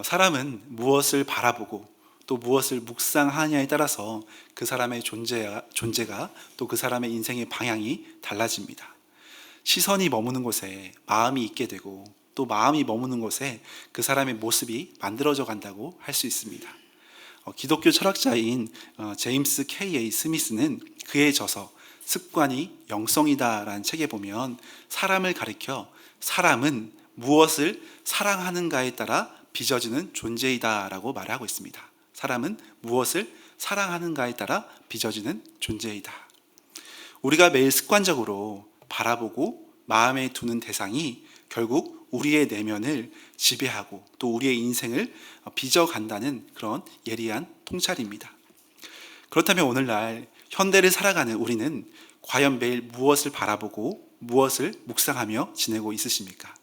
사람은 무엇을 바라보고 또 무엇을 묵상하냐에 따라서 그 사람의 존재가 또 그 사람의 인생의 방향이 달라집니다. 시선이 머무는 곳에 마음이 있게 되고 또 마음이 머무는 곳에 그 사람의 모습이 만들어져 간다고 할 수 있습니다. 기독교 철학자인 제임스 K.A. 스미스는 그의 저서 습관이 영성이다 라는 책에 보면 사람을 가리켜 사람은 무엇을 사랑하는가에 따라 빚어지는 존재이다 라고 말하고 있습니다. 사람은 무엇을 사랑하는가에 따라 빚어지는 존재이다. 우리가 매일 습관적으로 바라보고 마음에 두는 대상이 결국 우리의 내면을 지배하고 또 우리의 인생을 빚어간다는 그런 예리한 통찰입니다. 그렇다면 오늘날 현대를 살아가는 우리는 과연 매일 무엇을 바라보고 무엇을 묵상하며 지내고 있으십니까?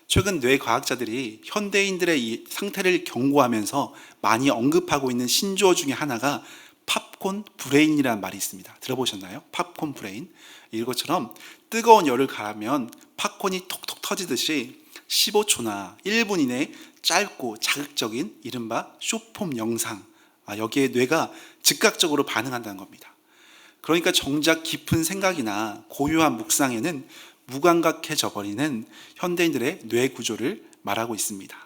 최근 뇌과학자들이 현대인들의 이 상태를 경고하면서 많이 언급하고 있는 신조어 중에 하나가 팝콘 브레인이라는 말이 있습니다. 들어보셨나요? 팝콘 브레인. 이것처럼 뜨거운 열을 가하면 팝콘이 톡톡 터지듯이 15초나 1분 이내 짧고 자극적인 이른바 숏폼 영상, 여기에 뇌가 즉각적으로 반응한다는 겁니다. 그러니까 정작 깊은 생각이나 고요한 묵상에는 무감각해져 버리는 현대인들의 뇌 구조를 말하고 있습니다.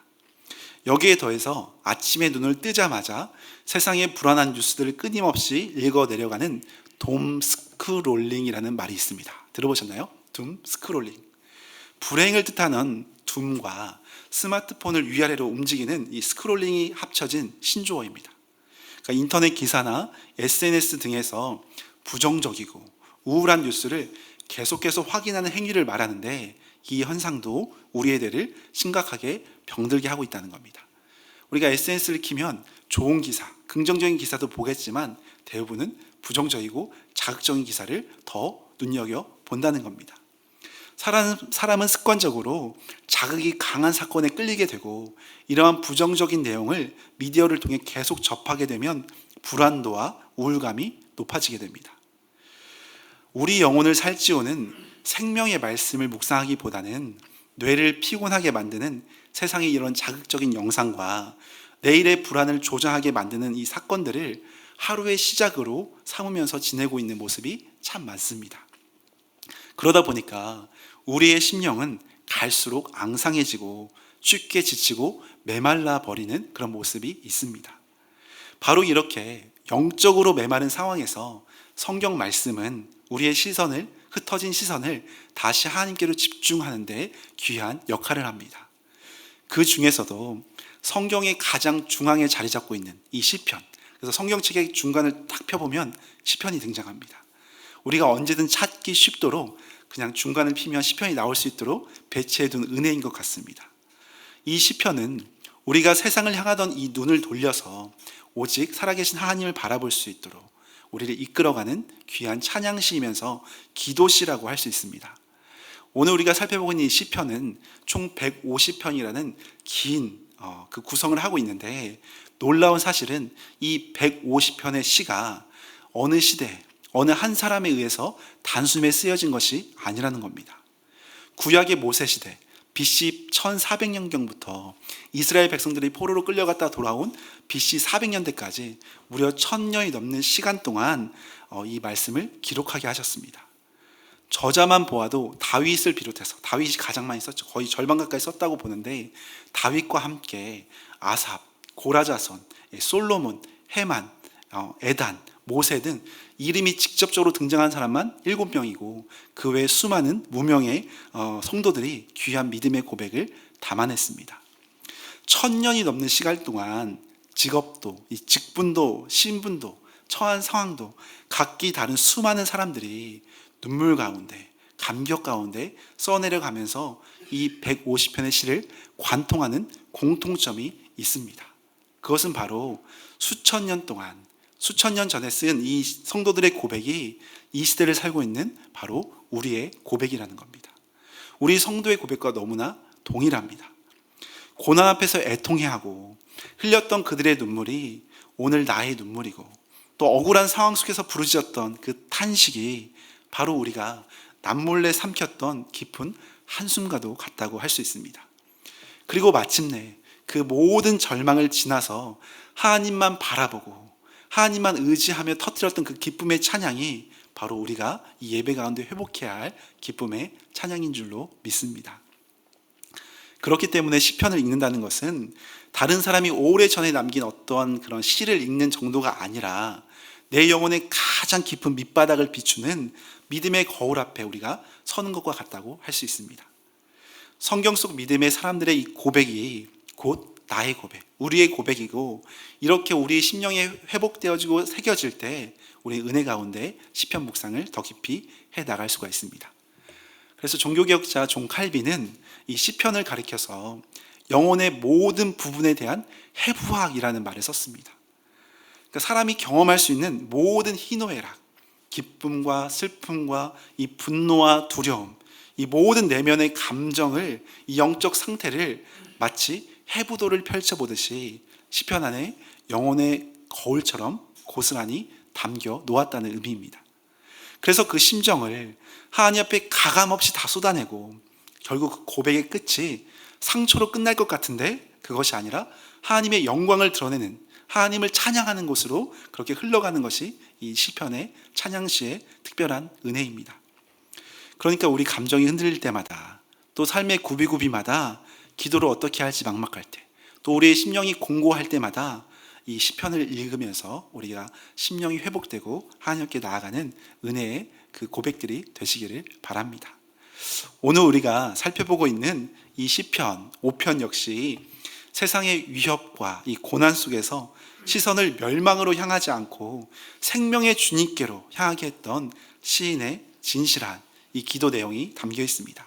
여기에 더해서 아침에 눈을 뜨자마자 세상의 불안한 뉴스들을 끊임없이 읽어 내려가는 돔 스크롤링이라는 말이 있습니다. 들어보셨나요? 둠 스크롤링. 불행을 뜻하는 둠과 스마트폰을 위아래로 움직이는 이 스크롤링이 합쳐진 신조어입니다. 그러니까 인터넷 기사나 SNS 등에서 부정적이고 우울한 뉴스를 계속해서 확인하는 행위를 말하는데 이 현상도 우리의 뇌를 심각하게 병들게 하고 있다는 겁니다. 우리가 SNS를 키면 좋은 기사, 긍정적인 기사도 보겠지만 대부분은 부정적이고 자극적인 기사를 더 눈여겨본다는 겁니다. 사람은 습관적으로 자극이 강한 사건에 끌리게 되고 이러한 부정적인 내용을 미디어를 통해 계속 접하게 되면 불안도와 우울감이 높아지게 됩니다. 우리 영혼을 살찌우는 생명의 말씀을 묵상하기보다는 뇌를 피곤하게 만드는 세상의 이런 자극적인 영상과 내일의 불안을 조장하게 만드는 이 사건들을 하루의 시작으로 삼으면서 지내고 있는 모습이 참 많습니다. 그러다 보니까 우리의 심령은 갈수록 앙상해지고 쉽게 지치고 메말라 버리는 그런 모습이 있습니다. 바로 이렇게 영적으로 메마른 상황에서 성경 말씀은 우리의 흩어진 시선을 다시 하나님께로 집중하는 데 귀한 역할을 합니다. 그 중에서도 성경의 가장 중앙에 자리 잡고 있는 이 시편, 그래서 성경책의 중간을 딱 펴보면 시편이 등장합니다. 우리가 언제든 찾기 쉽도록 그냥 중간을 피면 시편이 나올 수 있도록 배치해둔 은혜인 것 같습니다. 이 시편은 우리가 세상을 향하던 이 눈을 돌려서 오직 살아계신 하나님을 바라볼 수 있도록 우리를 이끌어가는 귀한 찬양시이면서 기도시라고 할 수 있습니다. 오늘 우리가 살펴보고 있는 이 시편은 총 150편이라는 긴 그 구성을 하고 있는데 놀라운 사실은 이 150편의 시가 어느 시대, 어느 한 사람에 의해서 단숨에 쓰여진 것이 아니라는 겁니다. 구약의 모세시대 BC 1400년경부터 이스라엘 백성들이 포로로 끌려갔다 돌아온 BC 400년대까지 무려 1000년이 넘는 시간 동안 이 말씀을 기록하게 하셨습니다. 저자만 보아도 다윗을 비롯해서, 다윗이 가장 많이 썼죠. 거의 절반 가까이 썼다고 보는데 다윗과 함께 아삽, 고라자손, 솔로몬, 헤만, 에단, 모세 등 이름이 직접적으로 등장한 사람만 7명이고 그 외 수많은 무명의 성도들이 귀한 믿음의 고백을 담아냈습니다. 1000년이 넘는 시간 동안 직업도, 직분도, 신분도, 처한 상황도 각기 다른 수많은 사람들이 눈물 가운데, 감격 가운데 써내려가면서 이 150편의 시를 관통하는 공통점이 있습니다. 그것은 바로 수천 년 전에 쓴 이 성도들의 고백이 이 시대를 살고 있는 바로 우리의 고백이라는 겁니다. 우리 성도의 고백과 너무나 동일합니다. 고난 앞에서 애통해하고 흘렸던 그들의 눈물이 오늘 나의 눈물이고 또 억울한 상황 속에서 부르짖었던 그 탄식이 바로 우리가 남몰래 삼켰던 깊은 한숨과도 같다고 할 수 있습니다. 그리고 마침내 그 모든 절망을 지나서 하나님만 바라보고 하나님만 의지하며 터뜨렸던 그 기쁨의 찬양이 바로 우리가 이 예배 가운데 회복해야 할 기쁨의 찬양인 줄로 믿습니다. 그렇기 때문에 시편을 읽는다는 것은 다른 사람이 오래전에 남긴 어떤 그런 시를 읽는 정도가 아니라 내 영혼의 가장 깊은 밑바닥을 비추는 믿음의 거울 앞에 우리가 서는 것과 같다고 할 수 있습니다. 성경 속 믿음의 사람들의 이 고백이 곧 나의 고백, 우리의 고백이고, 이렇게 우리의 심령이 회복되어지고 새겨질 때 우리 은혜 가운데 시편 묵상을 더 깊이 해 나갈 수가 있습니다. 그래서 종교개혁자 존 칼빈은 이 시편을 가리켜서 영혼의 모든 부분에 대한 해부학이라는 말을 썼습니다. 그러니까 사람이 경험할 수 있는 모든 희노애락, 기쁨과 슬픔과 이 분노와 두려움, 이 모든 내면의 감정을, 이 영적 상태를 마치 해부도를 펼쳐보듯이 시편 안에 영혼의 거울처럼 고스란히 담겨 놓았다는 의미입니다. 그래서 그 심정을 하나님 앞에 가감없이 다 쏟아내고 결국 그 고백의 끝이 상처로 끝날 것 같은데 그것이 아니라 하나님의 영광을 드러내는, 하나님을 찬양하는 곳으로 그렇게 흘러가는 것이 이 시편의 찬양시의 특별한 은혜입니다. 그러니까 우리 감정이 흔들릴 때마다, 또 삶의 구비구비마다 기도를 어떻게 할지 막막할 때, 또 우리의 심령이 공고할 때마다 이 시편을 읽으면서 우리가 심령이 회복되고 하나님께 나아가는 은혜의 그 고백들이 되시기를 바랍니다. 오늘 우리가 살펴보고 있는 이 시편 5편 역시 세상의 위협과 이 고난 속에서 시선을 멸망으로 향하지 않고 생명의 주님께로 향하게 했던 시인의 진실한 이 기도 내용이 담겨 있습니다.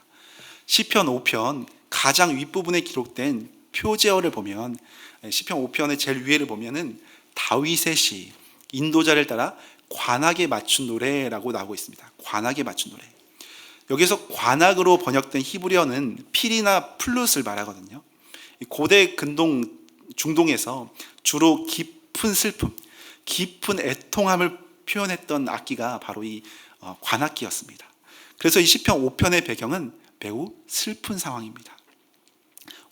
시편 5편 가장 윗부분에 기록된 표제어를 보면, 시편 5편의 제일 위에를 보면은 다윗의 시, 인도자를 따라 관악에 맞춘 노래라고 나오고 있습니다. 관악에 맞춘 노래. 여기서 관악으로 번역된 히브리어는 필이나 플룻을 말하거든요. 고대 근동 중동에서 주로 깊은 슬픔, 깊은 애통함을 표현했던 악기가 바로 이 관악기였습니다. 그래서 이 시편 5편의 배경은 매우 슬픈 상황입니다.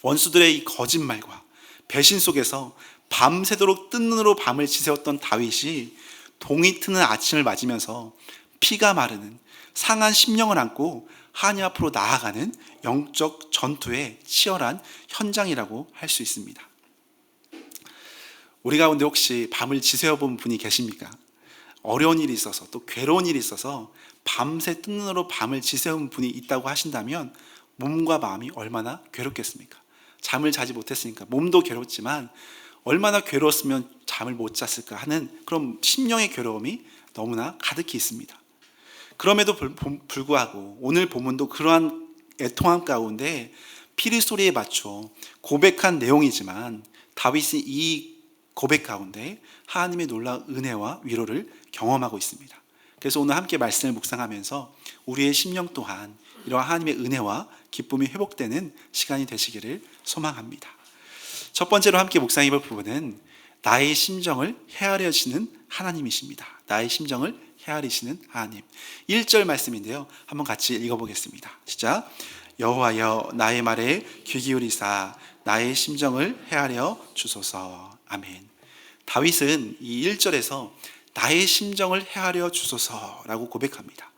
원수들의 이 거짓말과 배신 속에서 밤새도록 뜬 눈으로 밤을 지새웠던 다윗이 동이 트는 아침을 맞으면서 피가 마르는 상한 심령을 안고 하나님 앞으로 나아가는 영적 전투의 치열한 현장이라고 할 수 있습니다. 우리 가운데 혹시 밤을 지새워 본 분이 계십니까? 어려운 일이 있어서, 또 괴로운 일이 있어서 밤새 뜬 눈으로 밤을 지새운 분이 있다고 하신다면 몸과 마음이 얼마나 괴롭겠습니까? 잠을 자지 못했으니까 몸도 괴롭지만 얼마나 괴로웠으면 잠을 못 잤을까 하는 그런 심령의 괴로움이 너무나 가득히 있습니다. 그럼에도 불구하고 오늘 본문도 그러한 애통함 가운데 피리 소리에 맞춰 고백한 내용이지만 다윗이 이 고백 가운데 하나님의 놀라운 은혜와 위로를 경험하고 있습니다. 그래서 오늘 함께 말씀을 묵상하면서 우리의 심령 또한 이러한 하나님의 은혜와 기쁨이 회복되는 시간이 되시기를 소망합니다. 첫 번째로 함께 묵상해 볼 부분은 나의 심정을 헤아려시는 하나님이십니다. 나의 심정을 헤아리시는 하나님. 1절 말씀인데요, 한번 같이 읽어보겠습니다. 시작. 여호와여 나의 말에 귀 기울이사 나의 심정을 헤아려 주소서. 아멘. 다윗은 이 1절에서 나의 심정을 헤아려 주소서라고 고백합니다.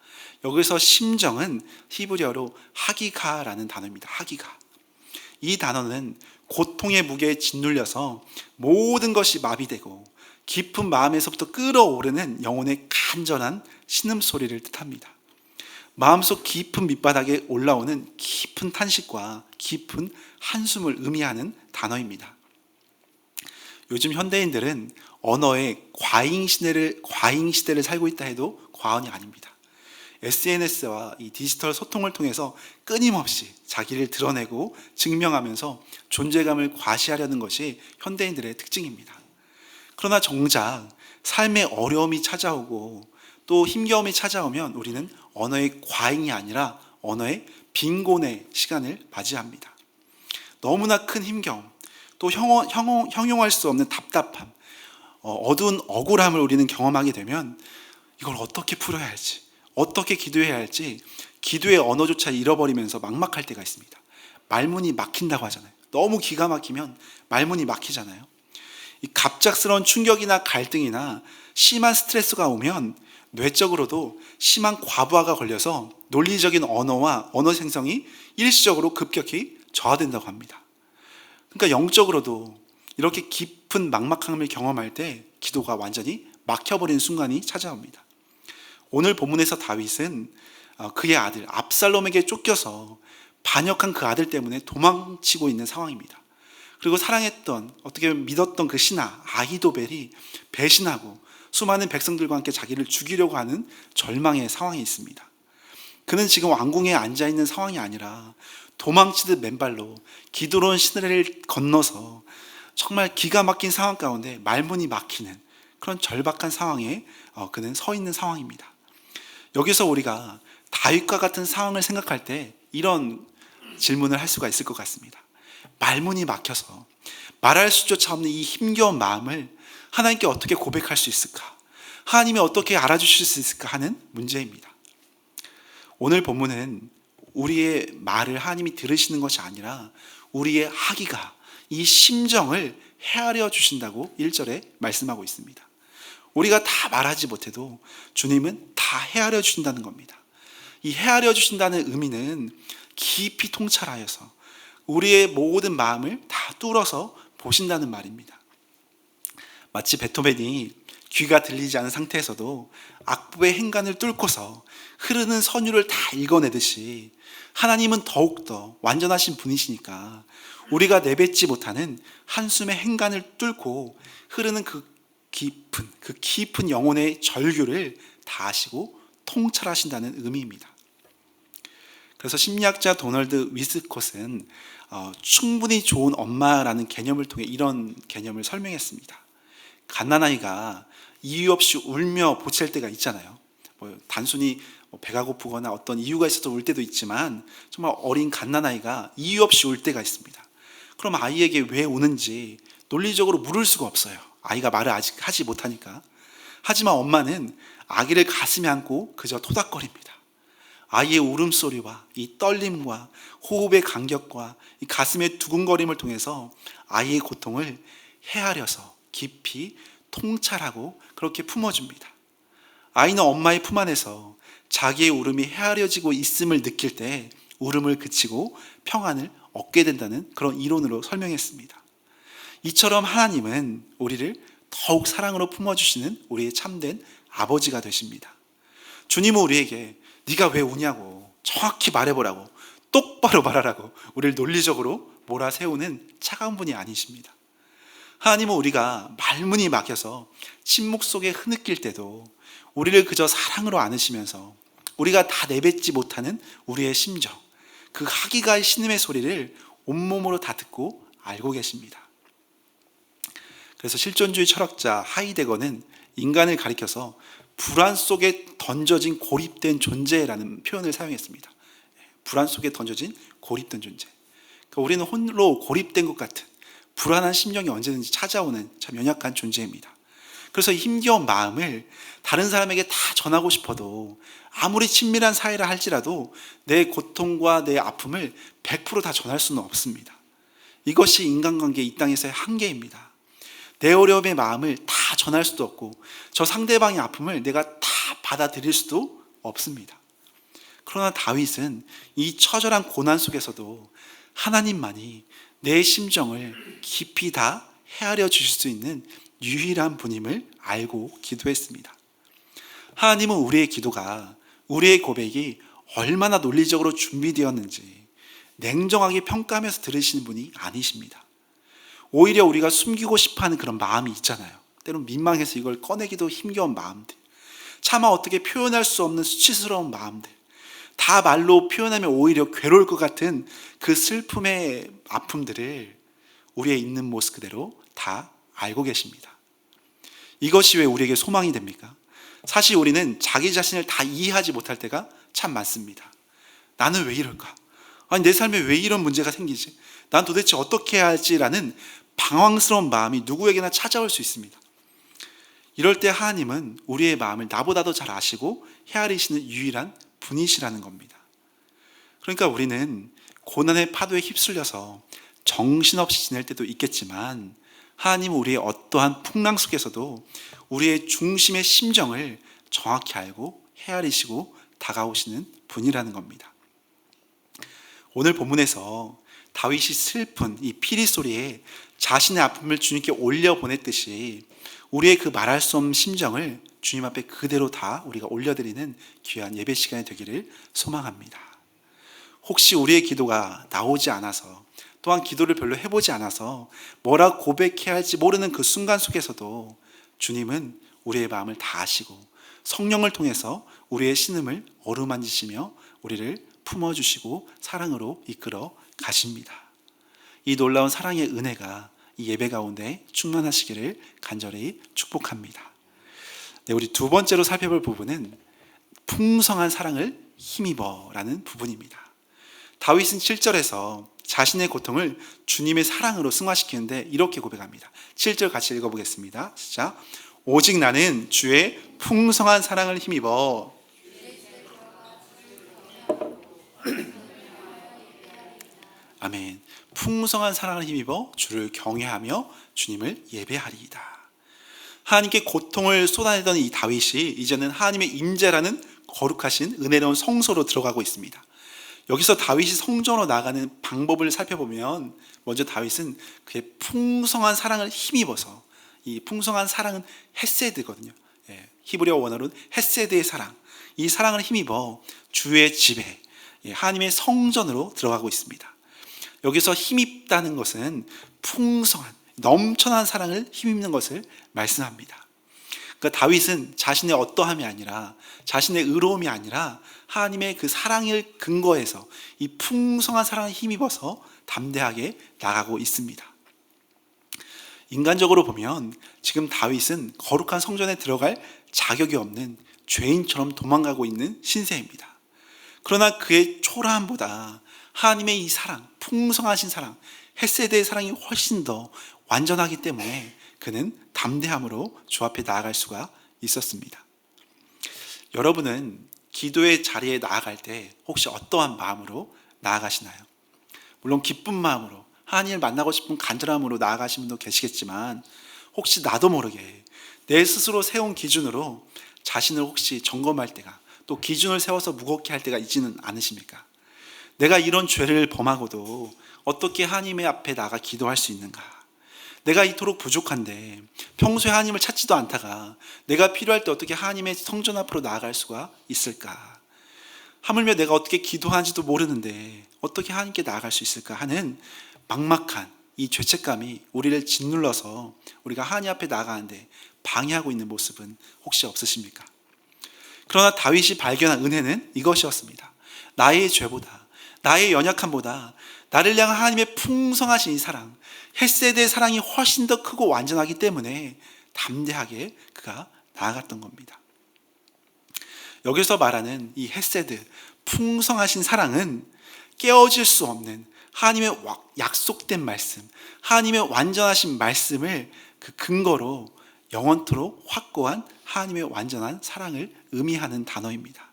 여기서 심정은 히브리어로 하기가라는 단어입니다. 하기가. 이 단어는 고통의 무게에 짓눌려서 모든 것이 마비되고 깊은 마음에서부터 끌어오르는 영혼의 간절한 신음소리를 뜻합니다. 마음속 깊은 밑바닥에 올라오는 깊은 탄식과 깊은 한숨을 의미하는 단어입니다. 요즘 현대인들은 언어의 과잉 시대를 살고 있다 해도 과언이 아닙니다. SNS와 이 디지털 소통을 통해서 끊임없이 자기를 드러내고 증명하면서 존재감을 과시하려는 것이 현대인들의 특징입니다. 그러나 정작 삶의 어려움이 찾아오고 또 힘겨움이 찾아오면 우리는 언어의 과잉이 아니라 언어의 빈곤의 시간을 맞이합니다. 너무나 큰 힘겨움, 또 형용할 수 없는 답답함, 어두운 억울함을 우리는 경험하게 되면 이걸 어떻게 풀어야 할지, 어떻게 기도해야 할지 기도의 언어조차 잃어버리면서 막막할 때가 있습니다. 말문이 막힌다고 하잖아요. 너무 기가 막히면 말문이 막히잖아요. 이 갑작스러운 충격이나 갈등이나 심한 스트레스가 오면 뇌적으로도 심한 과부하가 걸려서 논리적인 언어와 언어 생성이 일시적으로 급격히 저하된다고 합니다. 그러니까 영적으로도 이렇게 깊은 막막함을 경험할 때 기도가 완전히 막혀버리는 순간이 찾아옵니다. 오늘 본문에서 다윗은 그의 아들 압살롬에게 쫓겨서 반역한 그 아들 때문에 도망치고 있는 상황입니다. 그리고 사랑했던, 어떻게 보면 믿었던 그 신하 아히도벨이 배신하고 수많은 백성들과 함께 자기를 죽이려고 하는 절망의 상황에 있습니다. 그는 지금 왕궁에 앉아있는 상황이 아니라 도망치듯 맨발로 기드론 시내를 건너서 정말 기가 막힌 상황 가운데 말문이 막히는 그런 절박한 상황에 그는 서 있는 상황입니다. 여기서 우리가 다윗과 같은 상황을 생각할 때 이런 질문을 할 수가 있을 것 같습니다. 말문이 막혀서 말할 수조차 없는 이 힘겨운 마음을 하나님께 어떻게 고백할 수 있을까? 하나님이 어떻게 알아주실 수 있을까 하는 문제입니다. 오늘 본문은 우리의 말을 하나님이 들으시는 것이 아니라 우리의 하기가, 이 심정을 헤아려 주신다고 1절에 말씀하고 있습니다. 우리가 다 말하지 못해도 주님은 다 헤아려 주신다는 겁니다. 이 헤아려 주신다는 의미는 깊이 통찰하여서 우리의 모든 마음을 다 뚫어서 보신다는 말입니다. 마치 베토벤이 귀가 들리지 않은 상태에서도 악보의 행간을 뚫고서 흐르는 선율을 다 읽어내듯이 하나님은 더욱더 완전하신 분이시니까 우리가 내뱉지 못하는 한숨의 행간을 뚫고 흐르는 그 깊은 영혼의 절규를 다 아시고 통찰하신다는 의미입니다. 그래서 심리학자 도널드 위스콧은 충분히 좋은 엄마라는 개념을 통해 이런 개념을 설명했습니다. 갓난아이가 이유 없이 울며 보챌 때가 있잖아요. 단순히 배가 고프거나 어떤 이유가 있어서 울 때도 있지만 정말 어린 갓난아이가 이유 없이 울 때가 있습니다. 그럼 아이에게 왜 우는지 논리적으로 물을 수가 없어요. 아이가 말을 아직 하지 못하니까. 하지만 엄마는 아기를 가슴에 안고 그저 토닥거립니다. 아이의 울음소리와 이 떨림과 호흡의 간격과 이 가슴의 두근거림을 통해서 아이의 고통을 헤아려서 깊이 통찰하고 그렇게 품어줍니다. 아이는 엄마의 품 안에서 자기의 울음이 헤아려지고 있음을 느낄 때 울음을 그치고 평안을 얻게 된다는 그런 이론으로 설명했습니다. 이처럼 하나님은 우리를 더욱 사랑으로 품어주시는 우리의 참된 아버지가 되십니다. 주님은 우리에게 네가 왜 우냐고 정확히 말해보라고 똑바로 말하라고 우리를 논리적으로 몰아세우는 차가운 분이 아니십니다. 하나님은 우리가 말문이 막혀서 침묵 속에 흐느낄 때도 우리를 그저 사랑으로 안으시면서 우리가 다 내뱉지 못하는 우리의 심정, 그 하기가의 신음의 소리를 온몸으로 다 듣고 알고 계십니다. 그래서 실존주의 철학자 하이데거는 인간을 가리켜서 불안 속에 던져진 고립된 존재라는 표현을 사용했습니다. 불안 속에 던져진 고립된 존재. 그러니까 우리는 홀로 고립된 것 같은 불안한 심령이 언제든지 찾아오는 참 연약한 존재입니다. 그래서 힘겨운 마음을 다른 사람에게 다 전하고 싶어도 아무리 친밀한 사이라 할지라도 내 고통과 내 아픔을 100% 다 전할 수는 없습니다. 이것이 인간관계 이 땅에서의 한계입니다. 내 어려움의 마음을 다 전할 수도 없고 저 상대방의 아픔을 내가 다 받아들일 수도 없습니다. 그러나 다윗은 이 처절한 고난 속에서도 하나님만이 내 심정을 깊이 다 헤아려 주실 수 있는 유일한 분임을 알고 기도했습니다. 하나님은 우리의 기도가, 우리의 고백이 얼마나 논리적으로 준비되었는지 냉정하게 평가하면서 들으시는 분이 아니십니다. 오히려 우리가 숨기고 싶어하는 그런 마음이 있잖아요. 때론 민망해서 이걸 꺼내기도 힘겨운 마음들, 차마 어떻게 표현할 수 없는 수치스러운 마음들, 다 말로 표현하면 오히려 괴로울 것 같은 그 슬픔의 아픔들을 우리의 있는 모습 그대로 다 알고 계십니다. 이것이 왜 우리에게 소망이 됩니까? 사실 우리는 자기 자신을 다 이해하지 못할 때가 참 많습니다. 나는 왜 이럴까? 아니, 내 삶에 왜 이런 문제가 생기지? 난 도대체 어떻게 해야 할지라는 방황스러운 마음이 누구에게나 찾아올 수 있습니다. 이럴 때 하나님은 우리의 마음을 나보다도 잘 아시고 헤아리시는 유일한 분이시라는 겁니다. 그러니까 우리는 고난의 파도에 휩쓸려서 정신없이 지낼 때도 있겠지만 하나님은 우리의 어떠한 풍랑 속에서도 우리의 중심의 심정을 정확히 알고 헤아리시고 다가오시는 분이라는 겁니다. 오늘 본문에서 다윗이 슬픈 이 피리 소리에 자신의 아픔을 주님께 올려보냈듯이 우리의 그 말할 수 없는 심정을 주님 앞에 그대로 다 우리가 올려드리는 귀한 예배 시간이 되기를 소망합니다. 혹시 우리의 기도가 나오지 않아서, 또한 기도를 별로 해보지 않아서 뭐라 고백해야 할지 모르는 그 순간 속에서도 주님은 우리의 마음을 다 아시고 성령을 통해서 우리의 신음을 어루만지시며 우리를 품어주시고 사랑으로 이끌어 가십니다. 이 놀라운 사랑의 은혜가 이 예배 가운데 충만하시기를 간절히 축복합니다. 네, 우리 두 번째로 살펴볼 부분은 풍성한 사랑을 힘입어라는 부분입니다. 다윗은 7절에서 자신의 고통을 주님의 사랑으로 승화시키는데 이렇게 고백합니다. 7절 같이 읽어보겠습니다. 시작. 오직 나는 주의 풍성한 사랑을 힘입어 아멘. 풍성한 사랑을 힘입어 주를 경외하며 주님을 예배하리이다. 하나님께 고통을 쏟아내던 이 다윗이 이제는 하나님의 임재라는 거룩하신 은혜로운 성소로 들어가고 있습니다. 여기서 다윗이 성전으로 나가는 방법을 살펴보면 먼저 다윗은 그의 풍성한 사랑을 힘입어서, 이 풍성한 사랑은 헤세드거든요. 히브리어 원어로는 헤세드의 사랑, 이 사랑을 힘입어 주의 집에, 하나님의 성전으로 들어가고 있습니다. 여기서 힘입다는 것은 풍성한, 넘쳐난 사랑을 힘입는 것을 말씀합니다. 그러니까 다윗은 자신의 어떠함이 아니라, 자신의 의로움이 아니라 하나님의 그 사랑을 근거해서 이 풍성한 사랑을 힘입어서 담대하게 나가고 있습니다. 인간적으로 보면 지금 다윗은 거룩한 성전에 들어갈 자격이 없는 죄인처럼 도망가고 있는 신세입니다. 그러나 그의 초라함보다 하나님의 이 사랑, 풍성하신 사랑, 헤세드의 사랑이 훨씬 더 완전하기 때문에 그는 담대함으로 주 앞에 나아갈 수가 있었습니다. 여러분은 기도의 자리에 나아갈 때 혹시 어떠한 마음으로 나아가시나요? 물론 기쁜 마음으로, 하나님을 만나고 싶은 간절함으로 나아가시는 분도 계시겠지만 혹시 나도 모르게 내 스스로 세운 기준으로 자신을 혹시 점검할 때가, 또 기준을 세워서 무겁게 할 때가 있지는 않으십니까? 내가 이런 죄를 범하고도 어떻게 하나님의 앞에 나가 기도할 수 있는가? 내가 이토록 부족한데 평소에 하나님을 찾지도 않다가 내가 필요할 때 어떻게 하나님의 성전 앞으로 나아갈 수가 있을까? 하물며 내가 어떻게 기도하는지도 모르는데 어떻게 하나님께 나아갈 수 있을까 하는 막막한 이 죄책감이 우리를 짓눌러서 우리가 하나님 앞에 나아가는데 방해하고 있는 모습은 혹시 없으십니까? 그러나 다윗이 발견한 은혜는 이것이었습니다. 나의 죄보다, 나의 연약함보다 나를 향한 하나님의 풍성하신 이 사랑, 헤세드의 사랑이 훨씬 더 크고 완전하기 때문에 담대하게 그가 나아갔던 겁니다. 여기서 말하는 이 헤세드, 풍성하신 사랑은 깨어질 수 없는 하나님의 약속된 말씀, 하나님의 완전하신 말씀을 그 근거로 영원토록 확고한 하나님의 완전한 사랑을 의미하는 단어입니다.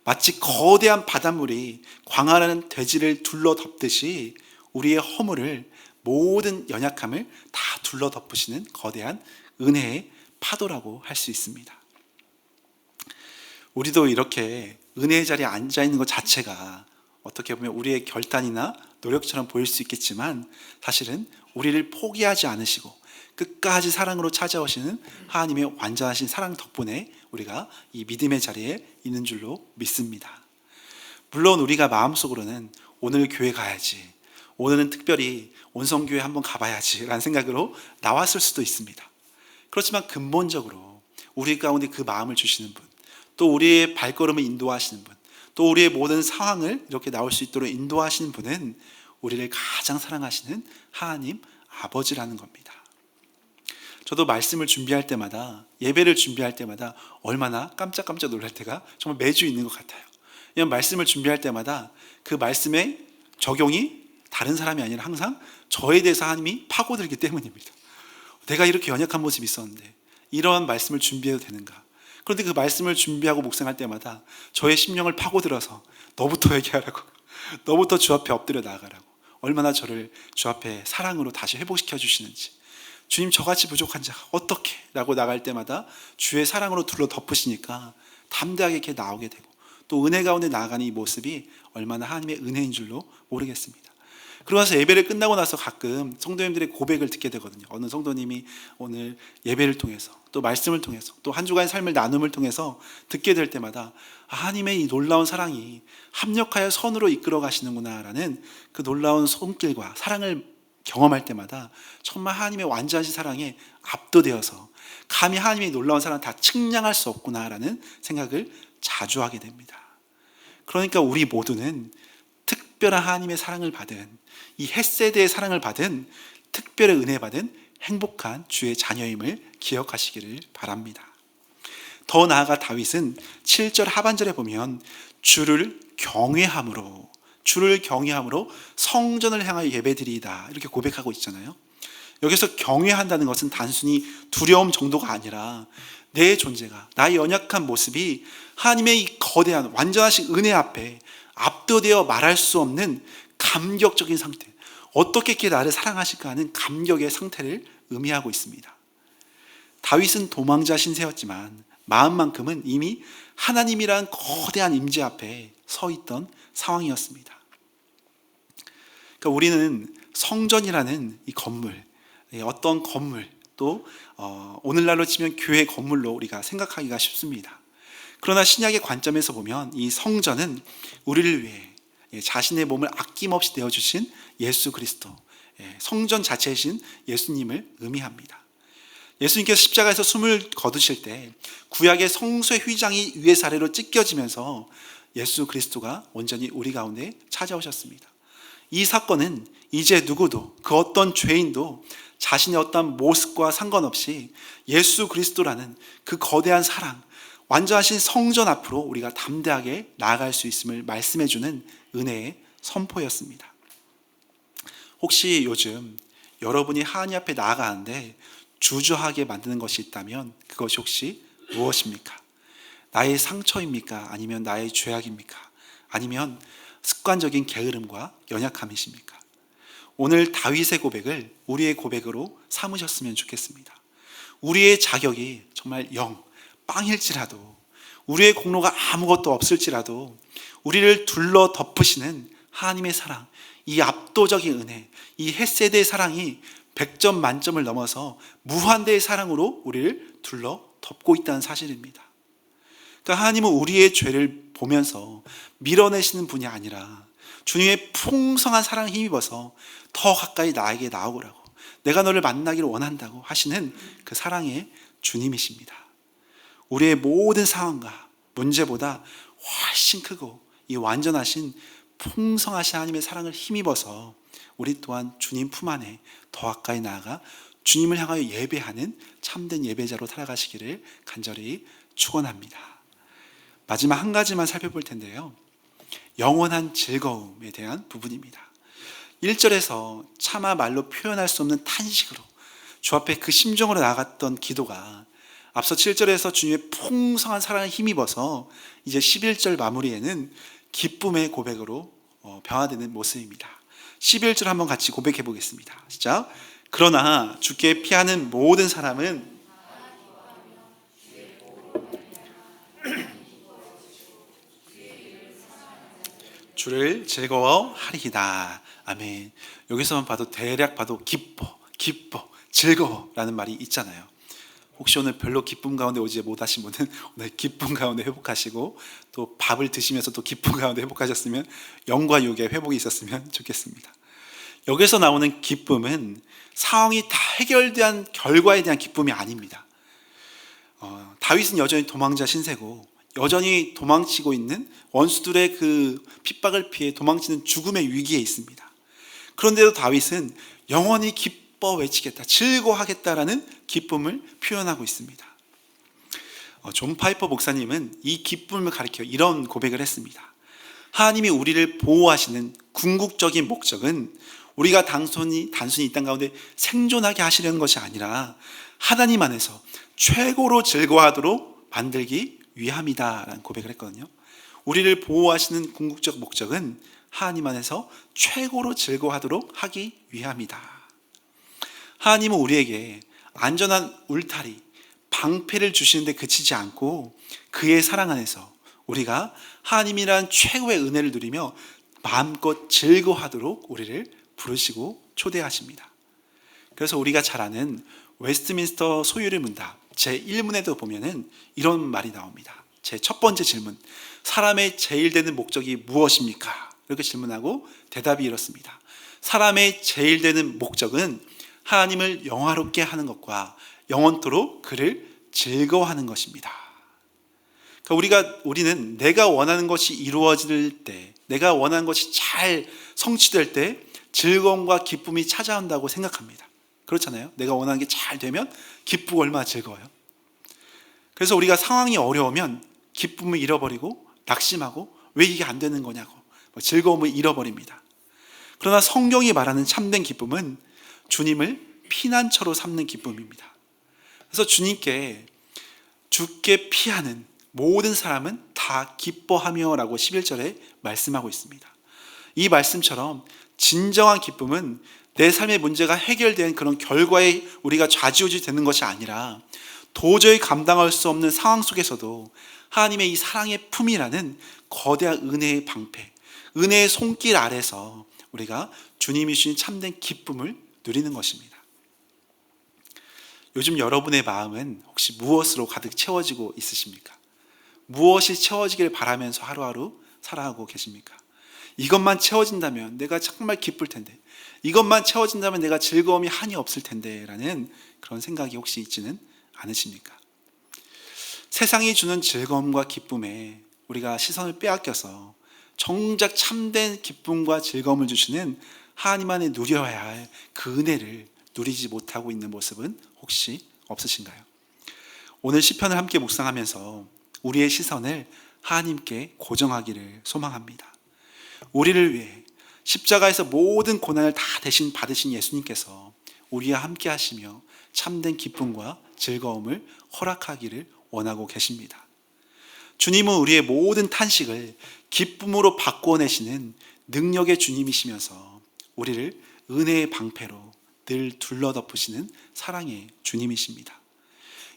마치 거대한 바닷물이 광활한 대지를 둘러덮듯이 우리의 허물을, 모든 연약함을 다 둘러덮으시는 거대한 은혜의 파도라고 할 수 있습니다. 우리도 이렇게 은혜의 자리에 앉아 있는 것 자체가 어떻게 보면 우리의 결단이나 노력처럼 보일 수 있겠지만 사실은 우리를 포기하지 않으시고 끝까지 사랑으로 찾아오시는 하나님의 완전하신 사랑 덕분에 우리가 이 믿음의 자리에 있는 줄로 믿습니다. 물론 우리가 마음속으로는 오늘 교회 가야지, 오늘은 특별히 온성교회 한번 가봐야지 라는 생각으로 나왔을 수도 있습니다. 그렇지만 근본적으로 우리 가운데 그 마음을 주시는 분, 또 우리의 발걸음을 인도하시는 분, 또 우리의 모든 상황을 이렇게 나올 수 있도록 인도하시는 분은 우리를 가장 사랑하시는 하나님 아버지라는 겁니다. 저도 말씀을 준비할 때마다, 예배를 준비할 때마다 얼마나 깜짝깜짝 놀랄 때가 정말 매주 있는 것 같아요. 그냥 말씀을 준비할 때마다 그 말씀의 적용이 다른 사람이 아니라 항상 저에 대해서 하나님이 파고들기 때문입니다. 내가 이렇게 연약한 모습이 있었는데 이러한 말씀을 준비해도 되는가? 그런데 그 말씀을 준비하고 묵상할 때마다 저의 심령을 파고들어서 너부터 얘기하라고, 너부터 주 앞에 엎드려 나아가라고, 얼마나 저를 주 앞에 사랑으로 다시 회복시켜 주시는지, 주님 저같이 부족한 자가 어떻게 라고 나갈 때마다 주의 사랑으로 둘러 덮으시니까 담대하게 이렇게 나오게 되고, 또 은혜 가운데 나아가는 이 모습이 얼마나 하나님의 은혜인 줄로 모르겠습니다. 그러고 나서 예배를 끝나고 나서 가끔 성도님들의 고백을 듣게 되거든요. 어느 성도님이 오늘 예배를 통해서, 또 말씀을 통해서, 또 한 주간의 삶을 나눔을 통해서 듣게 될 때마다 하나님의 이 놀라운 사랑이 합력하여 선으로 이끌어 가시는구나 라는 그 놀라운 손길과 사랑을 경험할 때마다 정말 하나님의 완전하신 사랑에 압도되어서 감히 하나님의 놀라운 사랑을 다 측량할 수 없구나라는 생각을 자주 하게 됩니다. 그러니까 우리 모두는 특별한 하나님의 사랑을 받은, 이 헷세대의 사랑을 받은, 특별히 은혜 받은 행복한 주의 자녀임을 기억하시기를 바랍니다. 더 나아가 다윗은 7절 하반절에 보면 주를 경외함으로 성전을 향하여 예배드리이다 이렇게 고백하고 있잖아요. 여기서 경외한다는 것은 단순히 두려움 정도가 아니라 내 존재가, 나의 연약한 모습이 하나님의 이 거대한 완전하신 은혜 앞에 압도되어 말할 수 없는 감격적인 상태, 어떻게 이렇게 나를 사랑하실까 하는 감격의 상태를 의미하고 있습니다. 다윗은 도망자 신세였지만 마음만큼은 이미 하나님이란 거대한 임재 앞에 서 있던 상황이었습니다. 그러니까 우리는 성전이라는 이 건물, 어떤 건물, 또 오늘날로 치면 교회 건물로 우리가 생각하기가 쉽습니다. 그러나 신약의 관점에서 보면 이 성전은 우리를 위해 자신의 몸을 아낌없이 내어주신 예수 그리스도, 성전 자체이신 예수님을 의미합니다. 예수님께서 십자가에서 숨을 거두실 때 구약의 성소의 휘장이 위에서 아래로 찢겨지면서 예수 그리스도가 온전히 우리 가운데 찾아오셨습니다. 이 사건은 이제 누구도, 그 어떤 죄인도 자신의 어떤 모습과 상관없이 예수 그리스도라는 그 거대한 사랑, 완전하신 성전 앞으로 우리가 담대하게 나아갈 수 있음을 말씀해주는 은혜의 선포였습니다. 혹시 요즘 여러분이 하나님 앞에 나아가는데 주저하게 만드는 것이 있다면 그것이 혹시 무엇입니까? 나의 상처입니까? 아니면 나의 죄악입니까? 아니면 습관적인 게으름과 연약함이십니까? 오늘 다윗의 고백을 우리의 고백으로 삼으셨으면 좋겠습니다. 우리의 자격이 정말 빵일지라도, 우리의 공로가 아무것도 없을지라도 우리를 둘러 덮으시는 하나님의 사랑, 이 압도적인 은혜, 이 헷세대의 사랑이 100점 만점을 넘어서 무한대의 사랑으로 우리를 둘러 덮고 있다는 사실입니다. 그러니까 하나님은 우리의 죄를 보면서 밀어내시는 분이 아니라 주님의 풍성한 사랑을 힘입어서 더 가까이 나에게 나오라고, 내가 너를 만나기를 원한다고 하시는 그 사랑의 주님이십니다. 우리의 모든 상황과 문제보다 훨씬 크고 이 완전하신 풍성하신 하나님의 사랑을 힘입어서 우리 또한 주님 품 안에 더 가까이 나아가 주님을 향하여 예배하는 참된 예배자로 살아가시기를 간절히 축원합니다. 마지막 한 가지만 살펴볼 텐데요, 영원한 즐거움에 대한 부분입니다. 1절에서 차마 말로 표현할 수 없는 탄식으로 주 앞에 그 심정으로 나아갔던 기도가 앞서 7절에서 주님의 풍성한 사랑을 힘입어서 이제 11절 마무리에는 기쁨의 고백으로 변화되는 모습입니다. 11절 한번 같이 고백해 보겠습니다. 시작. 그러나 주께 피하는 모든 사람은 주를 즐거워하리이다. 아멘. 여기서만 봐도 대략 봐도 기뻐, 즐거워라는 말이 있잖아요. 혹시 오늘 별로 기쁨 가운데 오지 못하신 분은 오늘 기쁨 가운데 회복하시고, 또 밥을 드시면서 또 기쁨 가운데 회복하셨으면, 영과 육의 회복이 있었으면 좋겠습니다. 여기서 나오는 기쁨은 상황이 다 해결된 결과에 대한 기쁨이 아닙니다. 다윗은 여전히 도망자 신세고 여전히 도망치고 있는 원수들의 그 핍박을 피해 도망치는 죽음의 위기에 있습니다. 그런데도 다윗은 영원히 기뻐 외치겠다, 즐거워하겠다라는 기쁨을 표현하고 있습니다. 존 파이퍼 목사님은 이 기쁨을 가리켜 이런 고백을 했습니다. 하나님이 우리를 보호하시는 궁극적인 목적은 우리가 단순히 이 땅 가운데 생존하게 하시려는 것이 아니라 하나님 안에서 최고로 즐거워하도록 만들기 위함이다 라는 고백을 했거든요. 우리를 보호하시는 궁극적 목적은 하나님 안에서 최고로 즐거워하도록 하기 위함이다. 하나님은 우리에게 안전한 울타리, 방패를 주시는데 그치지 않고 그의 사랑 안에서 우리가 하나님이란 최고의 은혜를 누리며 마음껏 즐거워하도록 우리를 부르시고 초대하십니다. 그래서 우리가 잘 아는 웨스트민스터 소유의 문답 제1문에도 보면은 이런 말이 나옵니다. 제 첫 번째 질문, 사람의 제일 되는 목적이 무엇입니까? 이렇게 질문하고 대답이 이렇습니다. 사람의 제일 되는 목적은 하나님을 영화롭게 하는 것과 영원토록 그를 즐거워하는 것입니다. 그러니까 우리는 내가 원하는 것이 이루어질 때, 내가 원하는 것이 잘 성취될 때 즐거움과 기쁨이 찾아온다고 생각합니다. 그렇잖아요. 내가 원하는 게 잘 되면 기쁘고 얼마나 즐거워요. 그래서 우리가 상황이 어려우면 기쁨을 잃어버리고 낙심하고 왜 이게 안 되는 거냐고 즐거움을 잃어버립니다. 그러나 성경이 말하는 참된 기쁨은 주님을 피난처로 삼는 기쁨입니다. 그래서 주님께 죽게 피하는 모든 사람은 다 기뻐하며 라고 11절에 말씀하고 있습니다. 이 말씀처럼 진정한 기쁨은 내 삶의 문제가 해결된 그런 결과에 우리가 좌지우지 되는 것이 아니라 도저히 감당할 수 없는 상황 속에서도 하나님의 이 사랑의 품이라는 거대한 은혜의 방패, 은혜의 손길 아래서 우리가 주님이 주신 참된 기쁨을 누리는 것입니다. 요즘 여러분의 마음은 혹시 무엇으로 가득 채워지고 있으십니까? 무엇이 채워지길 바라면서 하루하루 살아가고 계십니까? 이것만 채워진다면 내가 정말 기쁠 텐데, 이것만 채워진다면 내가 즐거움이 한이 없을 텐데 라는 그런 생각이 혹시 있지는 않으십니까? 세상이 주는 즐거움과 기쁨에 우리가 시선을 빼앗겨서 정작 참된 기쁨과 즐거움을 주시는 하나님 안에 누려야 할 그 은혜를 누리지 못하고 있는 모습은 혹시 없으신가요? 오늘 시편을 함께 묵상하면서 우리의 시선을 하나님께 고정하기를 소망합니다. 우리를 위해 십자가에서 모든 고난을 다 대신 받으신 예수님께서 우리와 함께 하시며 참된 기쁨과 즐거움을 허락하기를 원하고 계십니다. 주님은 우리의 모든 탄식을 기쁨으로 바꿔내시는 능력의 주님이시면서 우리를 은혜의 방패로 늘 둘러덮으시는 사랑의 주님이십니다.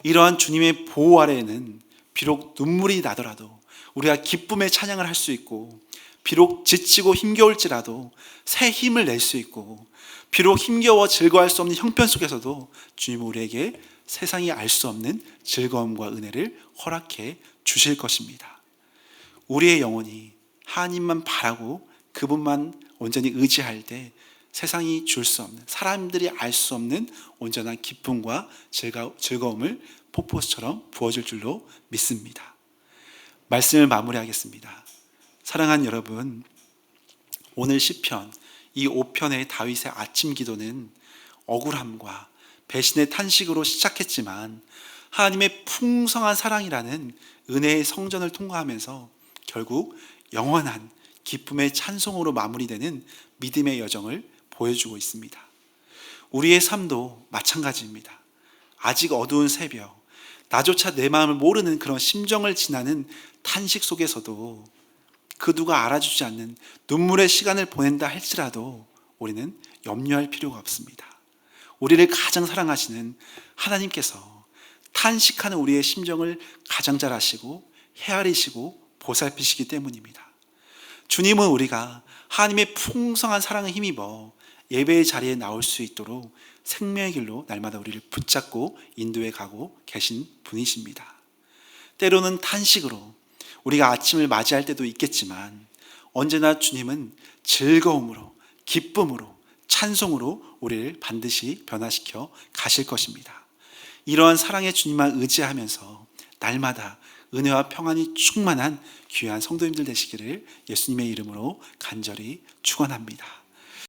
이러한 주님의 보호 아래에는 비록 눈물이 나더라도 우리가 기쁨의 찬양을 할 수 있고, 비록 지치고 힘겨울지라도 새 힘을 낼 수 있고, 비록 힘겨워 즐거워할 수 없는 형편 속에서도 주님은 우리에게 세상이 알 수 없는 즐거움과 은혜를 허락해 주실 것입니다. 우리의 영혼이 하나님만 바라고 그분만 온전히 의지할 때 세상이 줄 수 없는, 사람들이 알 수 없는 온전한 기쁨과 즐거움을 폭포수처럼 부어줄 줄로 믿습니다. 말씀을 마무리하겠습니다. 사랑하는 여러분, 오늘 시편 이 5편의 다윗의 아침 기도는 억울함과 배신의 탄식으로 시작했지만 하나님의 풍성한 사랑이라는 은혜의 성전을 통과하면서 결국 영원한 기쁨의 찬송으로 마무리되는 믿음의 여정을 보여주고 있습니다. 우리의 삶도 마찬가지입니다. 아직 어두운 새벽, 나조차 내 마음을 모르는 그런 심정을 지나는 탄식 속에서도 그 누가 알아주지 않는 눈물의 시간을 보낸다 할지라도 우리는 염려할 필요가 없습니다. 우리를 가장 사랑하시는 하나님께서 탄식하는 우리의 심정을 가장 잘 아시고 헤아리시고 보살피시기 때문입니다. 주님은 우리가 하나님의 풍성한 사랑에 힘입어 예배의 자리에 나올 수 있도록 생명의 길로 날마다 우리를 붙잡고 인도해 가고 계신 분이십니다. 때로는 탄식으로 우리가 아침을 맞이할 때도 있겠지만 언제나 주님은 즐거움으로, 기쁨으로, 찬송으로 우리를 반드시 변화시켜 가실 것입니다. 이러한 사랑의 주님만 의지하면서 날마다 은혜와 평안이 충만한 귀한 성도님들 되시기를 예수님의 이름으로 간절히 축원합니다.